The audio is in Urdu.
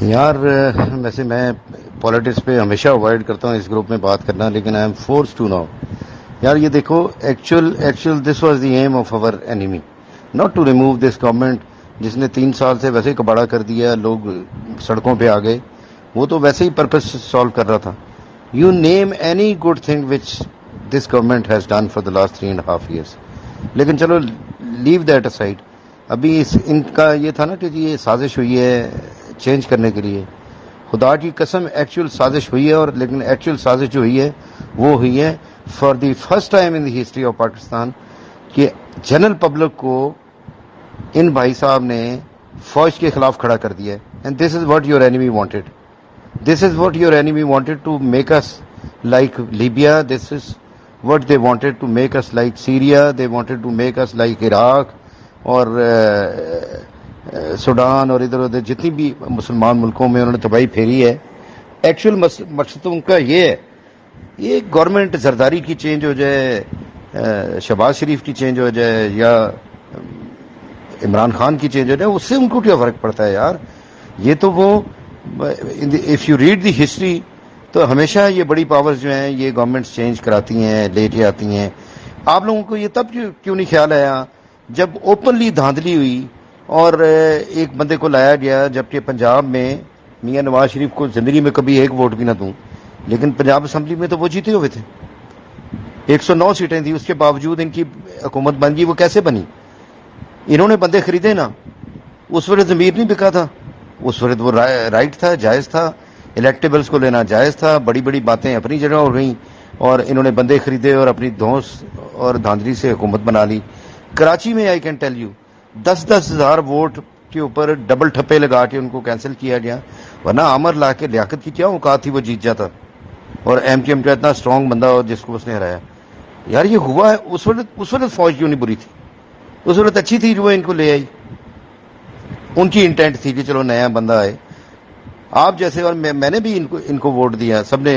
یار ویسے میں پالیٹکس پہ ہمیشہ اوائڈ کرتا ہوں اس گروپ میں بات کرنا، لیکن I am force to now. یار یہ دیکھو، actual this was the aim of our enemy, not to remove this government جس نے 3 سال سے ویسے ہی کباڑا کر دیا، لوگ سڑکوں پہ آ گئے. وہ تو ویسے ہی پرپز سالو کر رہا تھا. You name any good thing which this government has done for the last 3.5 years. لیکن چلو لیو دیٹ اسائڈ. ابھی ان کا یہ تھا نا کہ جی یہ سازش ہوئی ہے چینج کرنے کے لیے. خدا کی قسم ایکچوئل سازش ہوئی ہے، اور لیکن ایکچوئل سازش جو ہوئی ہے وہ ہوئی ہے for the first time in the history of Pakistan کہ جنرل پبلک کو ان بھائی صاحب نے فوج کے خلاف کھڑا کر دیا ہے. And this is what your enemy wanted. This is what your enemy wanted to make us like Libya. This is what they wanted to make us like Syria. They wanted to make us like Iraq اور سوڈان اور ادھر ادھر جتنی بھی مسلمان ملکوں میں انہوں نے تباہی پھیری ہے. ایکچوئل مقصد تو ان کا یہ ہے، یہ گورنمنٹ زرداری کی چینج ہو جائے، شہباز شریف کی چینج ہو جائے، یا عمران خان کی چینج ہو جائے، اس سے ان کو کیا فرق پڑتا ہے یار. یہ تو وہ if you read the history تو ہمیشہ یہ بڑی پاورز جو ہیں یہ گورنمنٹس چینج کراتی ہیں، لے کے آتی ہیں. آپ لوگوں کو یہ تب کیوں نہیں خیال آیا جب اوپنلی دھاندلی ہوئی اور ایک بندے کو لایا گیا، جبکہ پنجاب میں میاں نواز شریف کو زندگی میں کبھی ایک ووٹ بھی نہ دوں، لیکن پنجاب اسمبلی میں تو وہ جیتے ہوئے تھے. 109 سیٹیں تھیں، اس کے باوجود ان کی حکومت بن گئی. وہ کیسے بنی؟ انہوں نے بندے خریدے نا. اس وقت ضمیر نہیں بکا تھا، اس وقت وہ رائٹ تھا، جائز تھا. الیکٹیبلز کو لینا جائز تھا. بڑی بڑی باتیں اپنی جگہ ہو گئیں اور انہوں نے بندے خریدے اور اپنی دھونس اور دھاندلی سے حکومت بنا لی. کراچی میں آئی کین ٹیل یو 10-10 ہزار ووٹ کے اوپر ڈبل ٹھپے لگا کے ان کو کینسل کیا گیا. ورنہ عامر لا کے لیاقت کی کیا اوقات تھی، وہ جیت جاتا. اور ایم کیو ایم کا اتنا اسٹرانگ بندہ ہو جس کو اس نے ہرایا. یار یہ ہوا ہے. اس وقت فوج کیوں نہیں بری تھی؟ اس وقت اچھی تھی جو ان کو لے آئی. ان کی انٹینٹ تھی کہ چلو نیا بندہ آئے. آپ جیسے اور میں نے بھی ان کو ووٹ دیا، سب نے